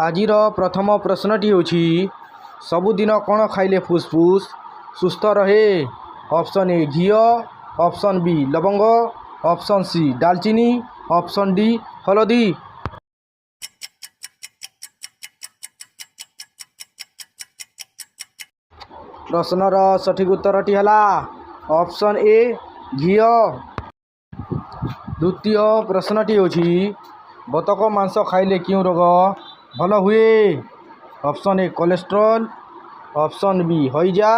ଆଜିର ପ୍ରଥମ ପ୍ରଶ୍ନଟି ହେଉଛି ସବୁଦିନ କ'ଣ ଖାଇଲେ ଫୁସ୍ଫୁସ୍ ସୁସ୍ଥ ରହେ? Option A Ghia, option B ଲବଙ୍ଗ, ଅପସନ୍ ସି ଡାଲଚିନି, ଅପସନ୍ ଡି ହଳଦୀ। ପ୍ରଶ୍ନର ସଠିକ୍ ଉତ୍ତରଟି ହେଲା ଅପସନ୍ ଏ ଘିଅ। ଦ୍ୱିତୀୟ ପ୍ରଶ୍ନଟି ହେଉଛି ବତକ ମାଂସ ଖାଇଲେ କେଉଁ ରୋଗ ଭଲ ହୁଏ? Option A cholesterol, option B ହଇଜା,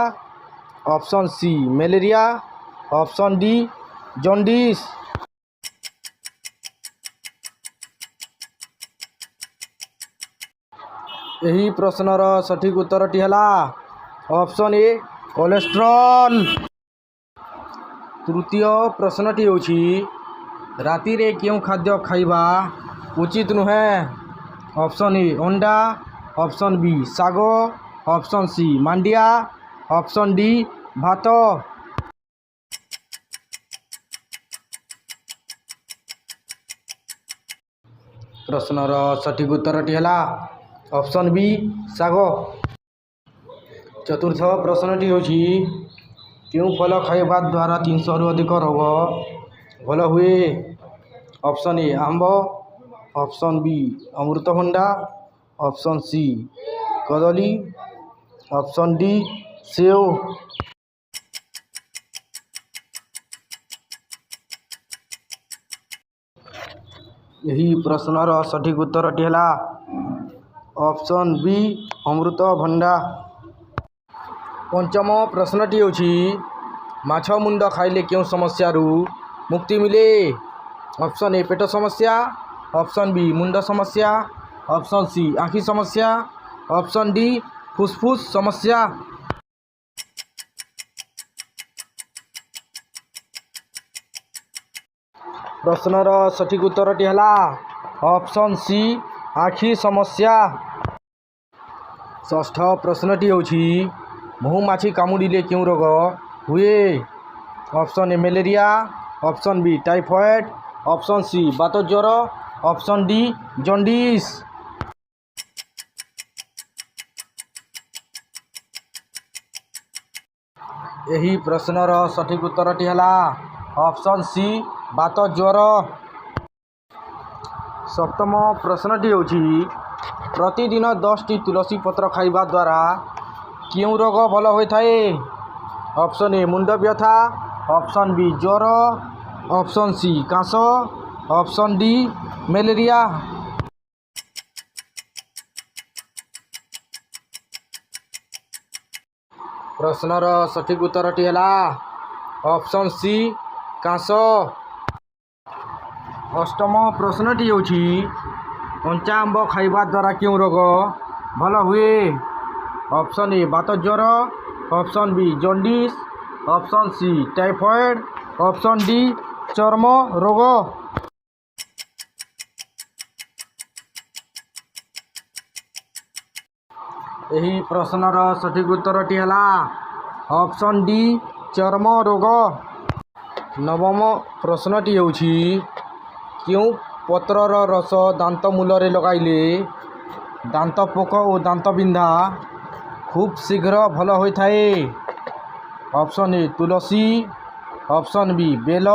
option C malaria, option D jaundice. ଏହି ପ୍ରଶ୍ନର ସଠିକ୍ ଉତ୍ତରଟି ହେଲା ଅପସନ୍ ଏ କୋଲେଷ୍ଟ୍ରଲ୍। ତୃତୀୟ ପ୍ରଶ୍ନଟି ହେଉଛି ରାତିରେ କେଉଁ ଖାଦ୍ୟ ଖାଇବା ଉଚିତ ନୁହେଁ? ଅପସନ୍ ଏ ଅଣ୍ଡା, ଅପସନ୍ ବି ଶାଗ, ଅପସନ୍ ସି ମାଣ୍ଡିଆ, ଅପସନ୍ ଡି ଭାତ। ପ୍ରଶ୍ନର ସଠିକ୍ ଉତ୍ତରଟି ହେଲା ଅପସନ୍ ବି ଶାଗ। ଚତୁର୍ଥ ପ୍ରଶ୍ନଟି ହେଉଛି କେଉଁ ଫଳ ଖାଇବା ଦ୍ୱାରା 300ରୁ ଅଧିକ ରୋଗ ଭଲ ହୁଏ? ଅପସନ୍ ଏ ଆମ୍ବ, ଅପସନ୍ ବି ଅମୃତଭଣ୍ଡା, ଅପସନ୍ ସି କଦଳୀ, ଅପସନ୍ ଡି ସେଓ। ଏହି ପ୍ରଶ୍ନର ସଠିକ୍ ଉତ୍ତରଟି ହେଲା ଅପସନ୍ ବି ଅମୃତଭଣ୍ଡା। ପଞ୍ଚମ ପ୍ରଶ୍ନଟି ହେଉଛି ମାଛ ମୁଣ୍ଡ ଖାଇଲେ କେଉଁ ସମସ୍ୟାରୁ ମୁକ୍ତି ମିଳେ? ଅପସନ୍ ଏ ପେଟ ସମସ୍ୟା, ଅପସନ୍ ବି ମୁଣ୍ଡ ସମସ୍ୟା, ଅପସନ୍ ସି ଆଖି ସମସ୍ୟା, ଅପସନ୍ ଡି ଫୁସ୍ଫୁସ୍ ସମସ୍ୟା। ପ୍ରଶ୍ନର ସଠିକ୍ ଉତ୍ତରଟି ହେଲା ଅପସନ୍ ସି ଆଖି ସମସ୍ୟା। ଷଷ୍ଠ ପ୍ରଶ୍ନଟି ହେଉଛି ମହୁମାଛି କାମୁଡ଼ିଲେ କେଉଁ ରୋଗ ହୁଏ? ଅପସନ୍ ଏ malaria, option B typhoid, option C ବାତ ଜ୍ୱର, ଅପସନ୍ ଡି ଜଣ୍ଡିସ୍। ଏହି ପ୍ରଶ୍ନର ସଠିକ୍ ଉତ୍ତରଟି ହେଲା ଅପସନ୍ ସି ବାତ ଜ୍ୱର। ସପ୍ତମ ପ୍ରଶ୍ନଟି ହେଉଛି ପ୍ରତିଦିନ 10ଟି ତୁଳସୀ ପତ୍ର ଖାଇବା ଦ୍ୱାରା କେଉଁ ରୋଗ ଭଲ ହୋଇଥାଏ? ଅପସନ୍ ଏ ମୁଣ୍ଡ ବ୍ୟଥା, ଅପସନ୍ ବି ଜ୍ୱର, ଅପସନ୍ ସି କାଶ, ଅପସନ୍ ଡି ମ୍ୟାଲେରିଆ। ପ୍ରଶ୍ନର ସଠିକ୍ ଉତ୍ତରଟି ହେଲା ଅପସନ୍ ସି କାଶ। ଅଷ୍ଟମ ପ୍ରଶ୍ନଟି ହେଉଛି କଞ୍ଚା ଆମ୍ବ ଖାଇବା ଦ୍ୱାରା କେଉଁ ରୋଗ ଭଲ ହୁଏ? ଅପସନ୍ ଏ ବାତ ଜ୍ୱର, option B jaundice, option C typhoid, option D ଚର୍ମ ରୋଗ। ଏହି ପ୍ରଶ୍ନର ସଠିକ୍ ଉତ୍ତରଟି ହେଲା ଅପସନ୍ ଡି ଚର୍ମ ରୋଗ। ନବମ ପ୍ରଶ୍ନଟି ହେଉଛି କେଉଁ ପତ୍ରର ରସ ଦାନ୍ତ ମୂଳରେ ଲଗାଇଲେ ଦାନ୍ତ ପୋକ ଓ ଦାନ୍ତ ବିନ୍ଧା ଖୁବ୍ ଶୀଘ୍ର ଭଲ ହୋଇଥାଏ? ଅପସନ୍ ଏ ତୁଳସୀ, ଅପସନ୍ ବି ବେଲ,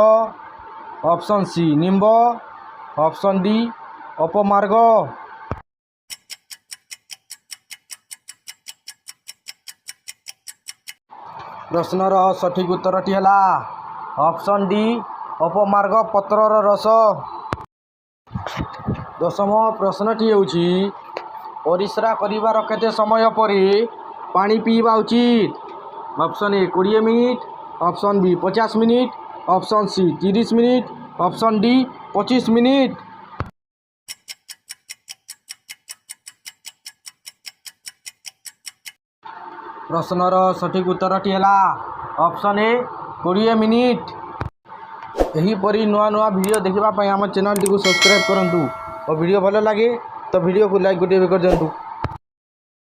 ଅପସନ୍ ସି ନିମ୍ବ, ଅପସନ୍ ଡି ଅପମାର୍ଗ। ପ୍ରଶ୍ନର ସଠିକ୍ ଉତ୍ତରଟି ହେଲା ଅପସନ୍ ଡି ଅପମାର୍ଗ ପତ୍ରର ରସ। ଦଶମ ପ୍ରଶ୍ନଟି ହେଉଛି ପରିସ୍ରା କରିବାର କେତେ ସମୟ ପରେ ପାଣି ପିଇବା ଉଚିତ? Option A 20 minute, option B 50 minute, option C 30 minute, option D 25 minute. ପ୍ରଶ୍ନର ସଠିକ୍ ଉତ୍ତରଟି ହେଲା ଅପସନ୍ ଏ 20 ମିନିଟ୍। ଏହିପରି ନୂଆ ନୂଆ ଭିଡ଼ିଓ ଦେଖିବା ପାଇଁ ଆମ ଚ୍ୟାନେଲଟିକୁ ସବସ୍କ୍ରାଇବ୍ କରନ୍ତୁ ଓ ଭିଡ଼ିଓ ଭଲ ଲାଗେ ତ ଭିଡ଼ିଓକୁ ଲାଇକ୍ ଗୋଟିଏ ବି କରିଦିଅନ୍ତୁ।